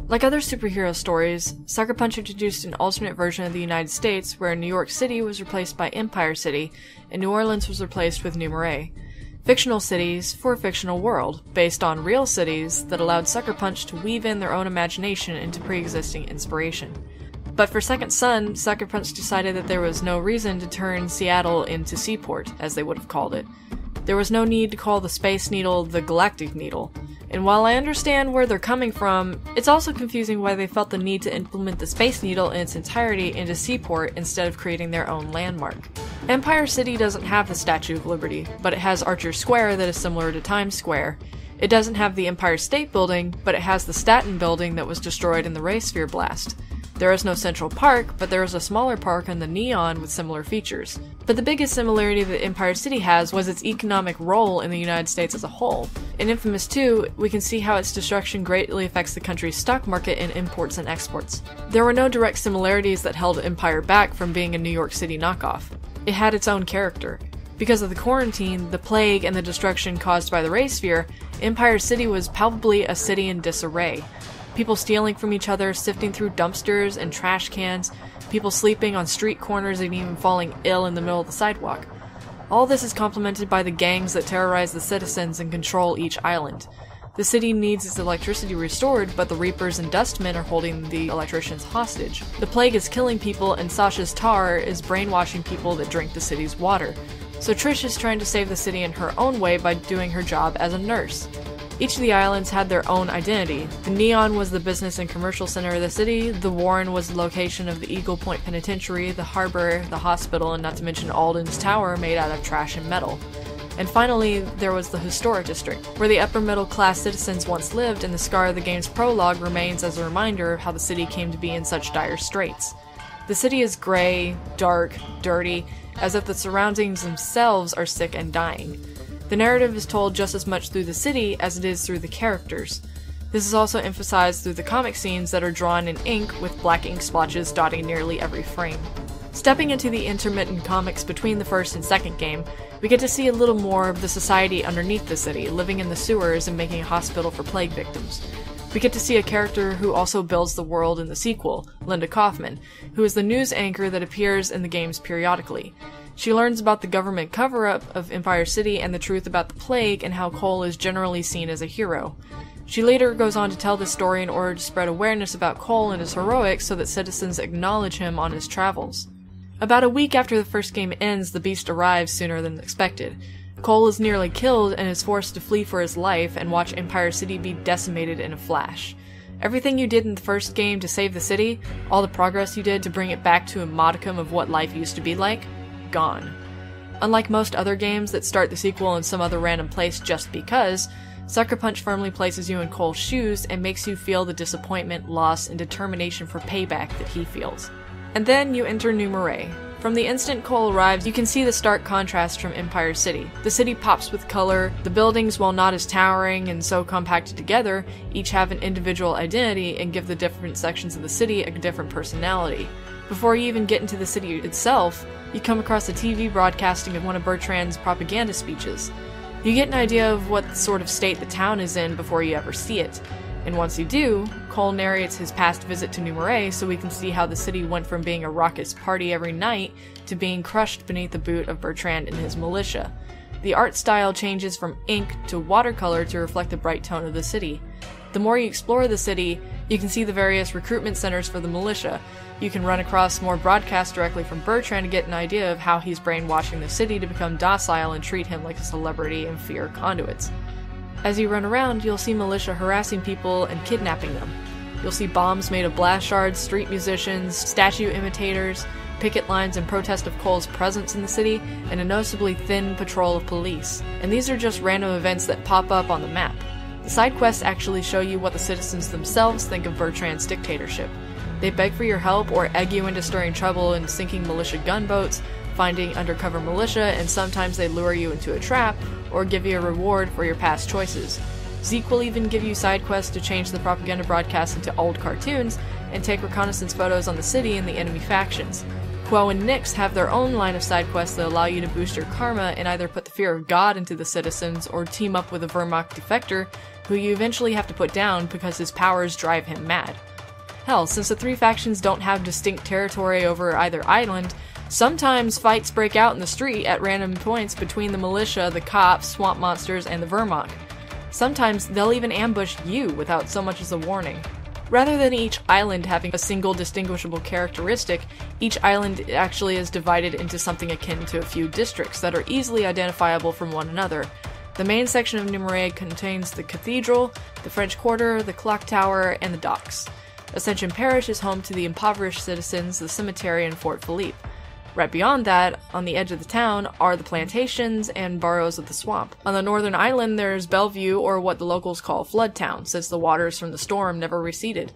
Like other superhero stories, Sucker Punch introduced an alternate version of the United States where New York City was replaced by Empire City and New Orleans was replaced with New Marais. Fictional cities for a fictional world, based on real cities that allowed Sucker Punch to weave in their own imagination into pre-existing inspiration. But for Second Son, Sucker Punch decided that there was no reason to turn Seattle into Seaport, as they would have called it. There was no need to call the Space Needle the Galactic Needle. And while I understand where they're coming from, it's also confusing why they felt the need to implement the Space Needle in its entirety into Seaport instead of creating their own landmark. Empire City doesn't have the Statue of Liberty, but it has Archer Square that is similar to Times Square. It doesn't have the Empire State Building, but it has the Staten Building that was destroyed in the Ray Sphere blast. There is no Central Park, but there is a smaller park in the Neon with similar features. But the biggest similarity that Empire City has was its economic role in the United States as a whole. In Infamous 2, we can see how its destruction greatly affects the country's stock market in imports and exports. There were no direct similarities that held Empire back from being a New York City knockoff. It had its own character. Because of the quarantine, the plague, and the destruction caused by the Ray Sphere, Empire City was palpably a city in disarray. People stealing from each other, sifting through dumpsters and trash cans, people sleeping on street corners and even falling ill in the middle of the sidewalk. All this is complemented by the gangs that terrorize the citizens and control each island. The city needs its electricity restored, but the Reapers and Dustmen are holding the electricians hostage. The plague is killing people, and Sasha's tar is brainwashing people that drink the city's water. So Trish is trying to save the city in her own way by doing her job as a nurse. Each of the islands had their own identity. The Neon was the business and commercial center of the city, the Warren was the location of the Eagle Point Penitentiary, the harbor, the hospital, and not to mention Alden's Tower made out of trash and metal. And finally, there was the Historic District, where the upper middle class citizens once lived, and the scar of the game's prologue remains as a reminder of how the city came to be in such dire straits. The city is gray, dark, dirty, as if the surroundings themselves are sick and dying. The narrative is told just as much through the city as it is through the characters. This is also emphasized through the comic scenes that are drawn in ink with black ink splotches dotting nearly every frame. Stepping into the intermittent comics between the first and second game, we get to see a little more of the society underneath the city, living in the sewers and making a hospital for plague victims. We get to see a character who also builds the world in the sequel, Linda Kauffman, who is the news anchor that appears in the games periodically. She learns about the government cover-up of Empire City and the truth about the plague and how Cole is generally seen as a hero. She later goes on to tell this story in order to spread awareness about Cole and his heroics so that citizens acknowledge him on his travels. About a week after the first game ends, the Beast arrives sooner than expected. Cole is nearly killed and is forced to flee for his life and watch Empire City be decimated in a flash. Everything you did in the first game to save the city, all the progress you did to bring it back to a modicum of what life used to be like, gone. Unlike most other games that start the sequel in some other random place just because, Sucker Punch firmly places you in Cole's shoes and makes you feel the disappointment, loss, and determination for payback that he feels. And then you enter New Marais. From the instant Cole arrives, you can see the stark contrast from Empire City. The city pops with color, the buildings, while not as towering and so compacted together, each have an individual identity and give the different sections of the city a different personality. Before you even get into the city itself, you come across a TV broadcasting of one of Bertrand's propaganda speeches. You get an idea of what sort of state the town is in before you ever see it. And once you do, Cole narrates his past visit to New Marais so we can see how the city went from being a raucous party every night to being crushed beneath the boot of Bertrand and his militia. The art style changes from ink to watercolor to reflect the bright tone of the city. The more you explore the city, you can see the various recruitment centers for the militia. You can run across more broadcasts directly from Bertrand to get an idea of how he's brainwashing the city to become docile and treat him like a celebrity and fear conduits. As you run around, you'll see militia harassing people and kidnapping them. You'll see bombs made of blast shards, street musicians, statue imitators, picket lines in protest of Cole's presence in the city, and a noticeably thin patrol of police. And these are just random events that pop up on the map. The side quests actually show you what the citizens themselves think of Bertrand's dictatorship. They beg for your help or egg you into stirring trouble and sinking militia gunboats, finding undercover militia, and sometimes they lure you into a trap or give you a reward for your past choices. Zeke will even give you side quests to change the propaganda broadcasts into old cartoons and take reconnaissance photos on the city and the enemy factions. Quo and Nyx have their own line of side quests that allow you to boost your karma and either put the fear of God into the citizens or team up with a Wehrmacht defector who you eventually have to put down because his powers drive him mad. Hell, since the three factions don't have distinct territory over either island, sometimes fights break out in the street at random points between the militia, the cops, swamp monsters, and the Vermont. Sometimes they'll even ambush you without so much as a warning. Rather than each island having a single distinguishable characteristic, each island actually is divided into something akin to a few districts that are easily identifiable from one another. The main section of Numeray contains the Cathedral, the French Quarter, the Clock Tower, and the docks. Ascension Parish is home to the impoverished citizens, the cemetery, and Fort Philippe. Right beyond that, on the edge of the town, are the plantations and burrows of the swamp. On the northern island, there's Bellevue, or what the locals call Flood Town, since the waters from the storm never receded.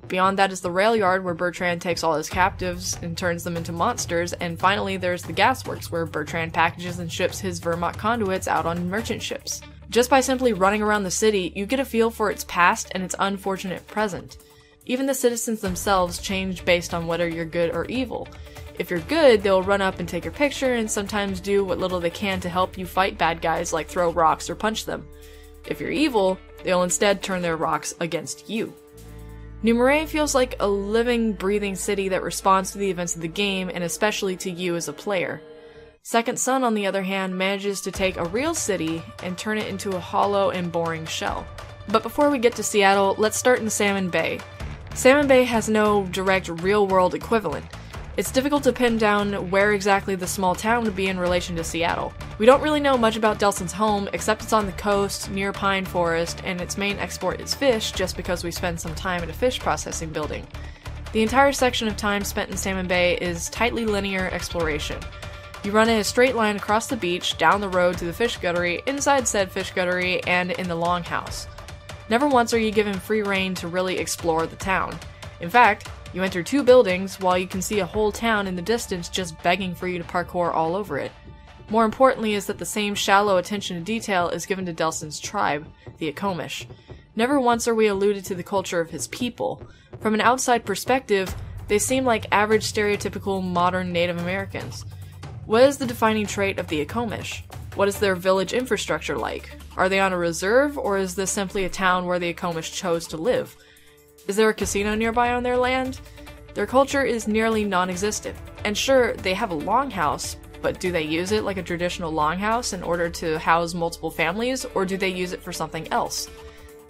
Beyond that is the rail yard, where Bertrand takes all his captives and turns them into monsters, and finally there's the gasworks, where Bertrand packages and ships his Vermont conduits out on merchant ships. Just by simply running around the city, you get a feel for its past and its unfortunate present. Even the citizens themselves change based on whether you're good or evil. If you're good, they'll run up and take your picture and sometimes do what little they can to help you fight bad guys, like throw rocks or punch them. If you're evil, they'll instead turn their rocks against you. Numeray feels like a living, breathing city that responds to the events of the game, and especially to you as a player. Second Son, on the other hand, manages to take a real city and turn it into a hollow and boring shell. But before we get to Seattle, let's start in Salmon Bay. Salmon Bay has no direct real-world equivalent. It's difficult to pin down where exactly the small town would be in relation to Seattle. We don't really know much about Delson's home, except it's on the coast, near pine forest, and its main export is fish, just because we spend some time in a fish processing building. The entire section of time spent in Salmon Bay is tightly linear exploration. You run in a straight line across the beach, down the road to the fish guttery, inside said fish guttery, and in the longhouse. Never once are you given free rein to really explore the town. In fact, you enter two buildings while you can see a whole town in the distance just begging for you to parkour all over it. More importantly is that the same shallow attention to detail is given to Delson's tribe, the Akomish. Never once are we alluded to the culture of his people. From an outside perspective, they seem like average stereotypical modern Native Americans. What is the defining trait of the Akomish? What is their village infrastructure like? Are they on a reserve, or is this simply a town where the Akomish chose to live? Is there a casino nearby on their land? Their culture is nearly non-existent. And sure, they have a longhouse, but do they use it like a traditional longhouse in order to house multiple families, or do they use it for something else?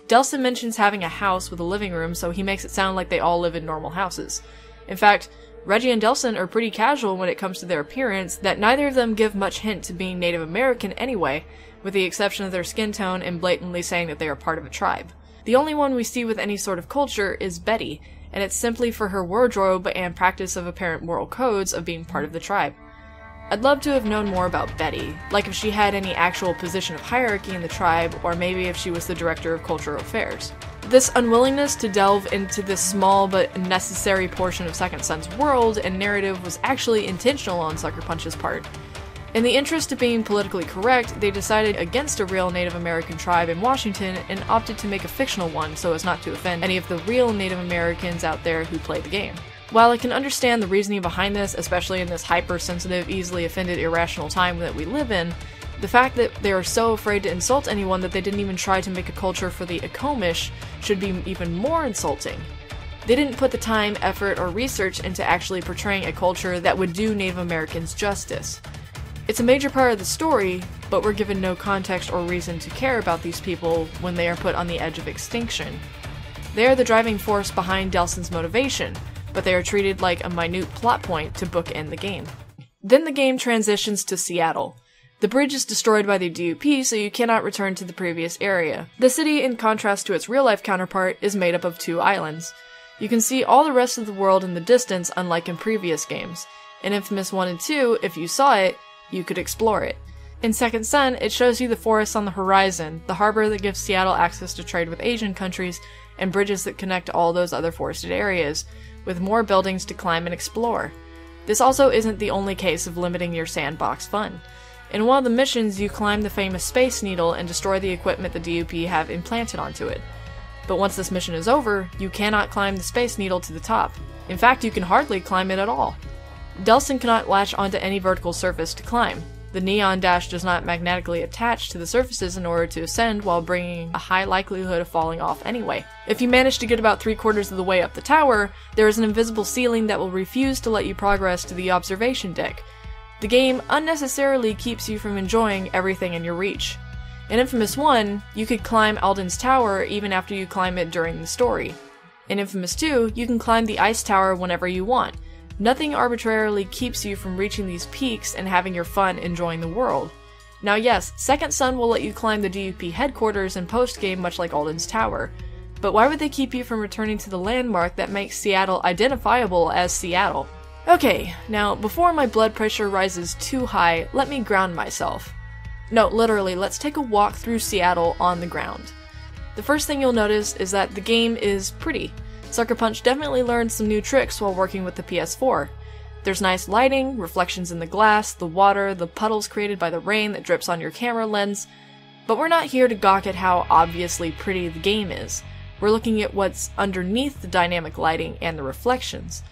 Delson mentions having a house with a living room, so he makes it sound like they all live in normal houses. In fact, Reggie and Delson are pretty casual when it comes to their appearance, that neither of them give much hint to being Native American anyway, with the exception of their skin tone and blatantly saying that they are part of a tribe. The only one we see with any sort of culture is Betty, and it's simply for her wardrobe and practice of apparent moral codes of being part of the tribe. I'd love to have known more about Betty, like if she had any actual position of hierarchy in the tribe, or maybe if she was the director of cultural affairs. This unwillingness to delve into this small but necessary portion of Second Son's world and narrative was actually intentional on Sucker Punch's part. In the interest of being politically correct, they decided against a real Native American tribe in Washington and opted to make a fictional one so as not to offend any of the real Native Americans out there who play the game. While I can understand the reasoning behind this, especially in this hypersensitive, easily offended, irrational time that we live in, the fact that they are so afraid to insult anyone that they didn't even try to make a culture for the Akomish should be even more insulting. They didn't put the time, effort, or research into actually portraying a culture that would do Native Americans justice. It's a major part of the story, but we're given no context or reason to care about these people when they are put on the edge of extinction. They are the driving force behind Delson's motivation, but they are treated like a minute plot point to bookend the game. Then the game transitions to Seattle. The bridge is destroyed by the DUP, so you cannot return to the previous area. The city, in contrast to its real-life counterpart, is made up of two islands. You can see all the rest of the world in the distance, unlike in previous games. In Infamous 1 and 2, if you saw it, you could explore it. In Second Son, it shows you the forests on the horizon, the harbor that gives Seattle access to trade with Asian countries, and bridges that connect all those other forested areas, with more buildings to climb and explore. This also isn't the only case of limiting your sandbox fun. In one of the missions, you climb the famous Space Needle and destroy the equipment the DUP have implanted onto it. But once this mission is over, you cannot climb the Space Needle to the top. In fact, you can hardly climb it at all. Delson cannot latch onto any vertical surface to climb. The neon dash does not magnetically attach to the surfaces in order to ascend while bringing a high likelihood of falling off anyway. If you manage to get about 3/4 of the way up the tower, there is an invisible ceiling that will refuse to let you progress to the observation deck. The game unnecessarily keeps you from enjoying everything in your reach. In Infamous 1, you could climb Alden's Tower even after you climb it during the story. In Infamous 2, you can climb the Ice Tower whenever you want. Nothing arbitrarily keeps you from reaching these peaks and having your fun enjoying the world. Now yes, Second Son will let you climb the DUP headquarters in post-game much like Alden's Tower, but why would they keep you from returning to the landmark that makes Seattle identifiable as Seattle? Okay, now before my blood pressure rises too high, let me ground myself. No, literally, let's take a walk through Seattle on the ground. The first thing you'll notice is that the game is pretty. Sucker Punch definitely learned some new tricks while working with the PS4. There's nice lighting, reflections in the glass, the water, the puddles created by the rain that drips on your camera lens, but we're not here to gawk at how obviously pretty the game is. We're looking at what's underneath the dynamic lighting and the reflections.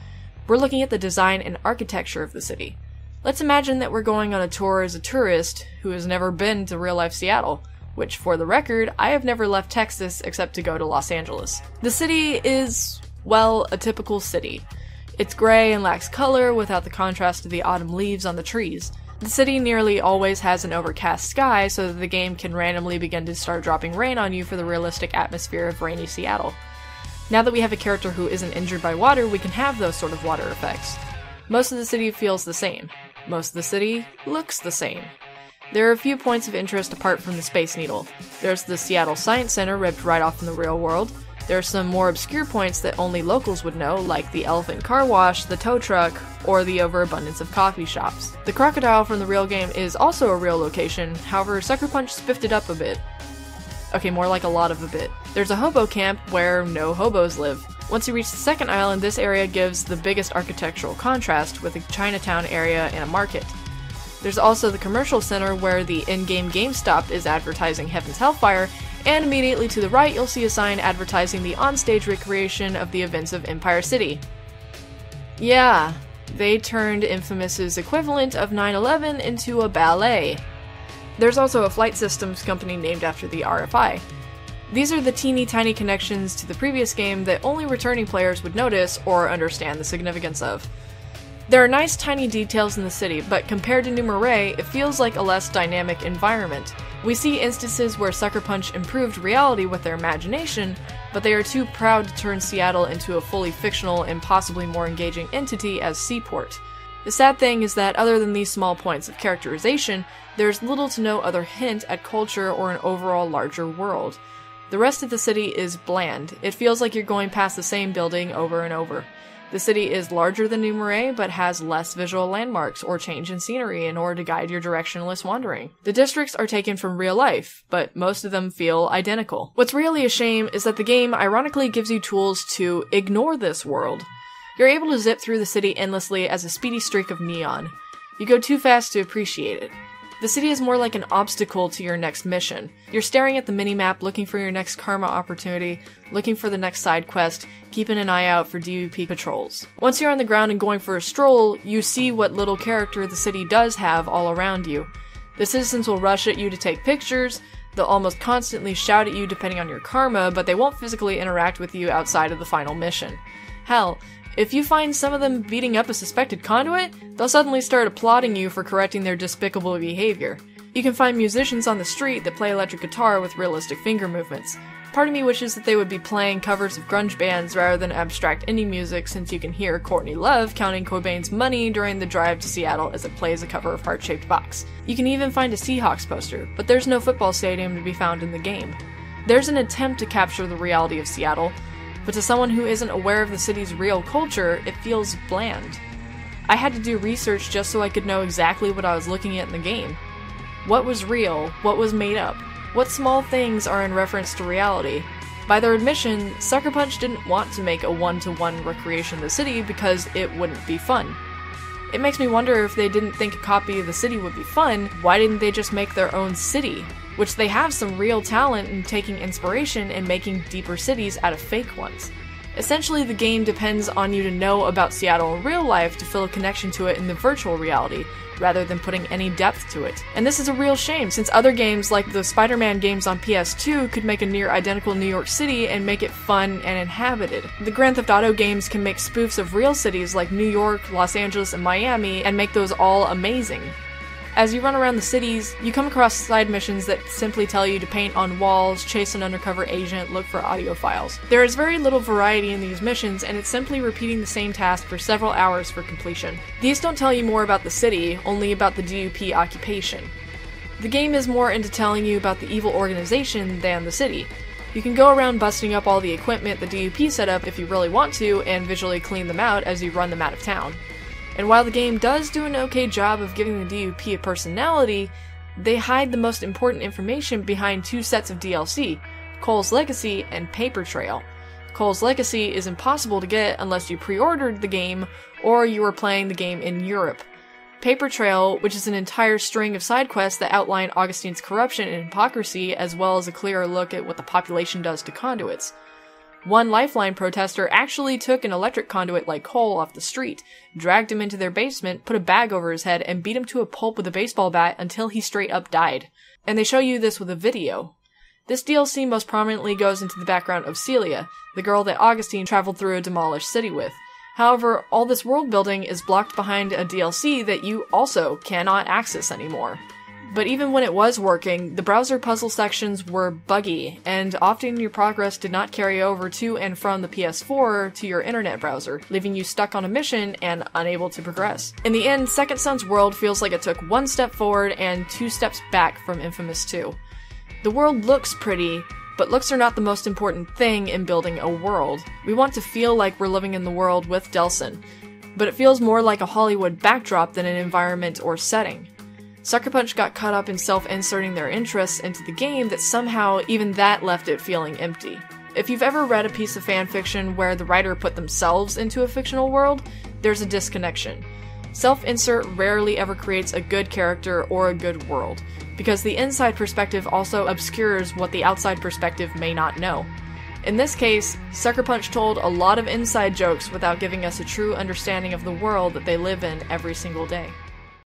We're looking at the design and architecture of the city. Let's imagine that we're going on a tour as a tourist who has never been to real-life Seattle, which, for the record, I have never left Texas except to go to Los Angeles. The city is, well, a typical city. It's gray and lacks color without the contrast of the autumn leaves on the trees. The city nearly always has an overcast sky so that the game can randomly begin to start dropping rain on you for the realistic atmosphere of rainy Seattle. Now that we have a character who isn't injured by water, we can have those sort of water effects. Most of the city feels the same. Most of the city looks the same. There are a few points of interest apart from the Space Needle. There's the Seattle Science Center ripped right off from the real world. There are some more obscure points that only locals would know, like the Elephant Car Wash, the tow truck, or the overabundance of coffee shops. The crocodile from the real game is also a real location, however Sucker Punch spiffed it up a bit. Okay, more like a lot of a bit. There's a hobo camp where no hobos live. Once you reach the second island, this area gives the biggest architectural contrast with a Chinatown area and a market. There's also the commercial center where the in-game GameStop is advertising Heaven's Hellfire, and immediately to the right you'll see a sign advertising the onstage recreation of the events of Empire City. Yeah, they turned Infamous's equivalent of 9/11 into a ballet. There's also a flight systems company named after the RFI. These are the teeny tiny connections to the previous game that only returning players would notice or understand the significance of. There are nice tiny details in the city, but compared to New Marais, it feels like a less dynamic environment. We see instances where Sucker Punch improved reality with their imagination, but they are too proud to turn Seattle into a fully fictional and possibly more engaging entity as Seaport. The sad thing is that other than these small points of characterization, there's little to no other hint at culture or an overall larger world. The rest of the city is bland. It feels like you're going past the same building over and over. The city is larger than New Marais, but has less visual landmarks or change in scenery in order to guide your directionless wandering. The districts are taken from real life, but most of them feel identical. What's really a shame is that the game ironically gives you tools to ignore this world. You're able to zip through the city endlessly as a speedy streak of neon. You go too fast to appreciate it. The city is more like an obstacle to your next mission. You're staring at the minimap, looking for your next karma opportunity, looking for the next side quest, keeping an eye out for DUP patrols. Once you're on the ground and going for a stroll, you see what little character the city does have all around you. The citizens will rush at you to take pictures, they'll almost constantly shout at you depending on your karma, but they won't physically interact with you outside of the final mission. Hell, if you find some of them beating up a suspected conduit, they'll suddenly start applauding you for correcting their despicable behavior. You can find musicians on the street that play electric guitar with realistic finger movements. Part of me wishes that they would be playing covers of grunge bands rather than abstract indie music, since you can hear Courtney Love counting Cobain's money during the drive to Seattle as it plays a cover of Heart-Shaped Box. You can even find a Seahawks poster, but there's no football stadium to be found in the game. There's an attempt to capture the reality of Seattle, but to someone who isn't aware of the city's real culture, it feels bland. I had to do research just so I could know exactly what I was looking at in the game. What was real? What was made up? What small things are in reference to reality? By their admission, Sucker Punch didn't want to make a one-to-one recreation of the city because it wouldn't be fun. It makes me wonder if they didn't think a copy of the city would be fun, why didn't they just make their own city? Which they have some real talent in taking inspiration and making deeper cities out of fake ones. Essentially, the game depends on you to know about Seattle in real life to feel a connection to it in the virtual reality, rather than putting any depth to it. And this is a real shame, since other games like the Spider-Man games on PS2 could make a near-identical New York City and make it fun and inhabited. The Grand Theft Auto games can make spoofs of real cities like New York, Los Angeles, and Miami, and make those all amazing. As you run around the cities, you come across side missions that simply tell you to paint on walls, chase an undercover agent, look for audio files. There is very little variety in these missions, and it's simply repeating the same task for several hours for completion. These don't tell you more about the city, only about the DUP occupation. The game is more into telling you about the evil organization than the city. You can go around busting up all the equipment the DUP set up if you really want to, and visually clean them out as you run them out of town. And while the game does do an okay job of giving the DUP a personality, they hide the most important information behind two sets of DLC, Cole's Legacy and Paper Trail. Cole's Legacy is impossible to get unless you pre-ordered the game or you were playing the game in Europe. Paper Trail, which is an entire string of side quests that outline Augustine's corruption and hypocrisy, as well as a clearer look at what the population does to conduits. One Lifeline protester actually took an electric conduit like Cole off the street, dragged him into their basement, put a bag over his head, and beat him to a pulp with a baseball bat until he straight up died. And they show you this with a video. This DLC most prominently goes into the background of Celia, the girl that Augustine traveled through a demolished city with. However, all this world building is blocked behind a DLC that you also cannot access anymore. But even when it was working, the browser puzzle sections were buggy, and often your progress did not carry over to and from the PS4 to your internet browser, leaving you stuck on a mission and unable to progress. In the end, Second Son's world feels like it took one step forward and 2 steps back from Infamous 2. The world looks pretty, but looks are not the most important thing in building a world. We want to feel like we're living in the world with Delson, but it feels more like a Hollywood backdrop than an environment or setting. Sucker Punch got caught up in self-inserting their interests into the game that somehow even that left it feeling empty. If you've ever read a piece of fanfiction where the writer put themselves into a fictional world, there's a disconnection. Self-insert rarely ever creates a good character or a good world, because the inside perspective also obscures what the outside perspective may not know. In this case, Sucker Punch told a lot of inside jokes without giving us a true understanding of the world that they live in every single day.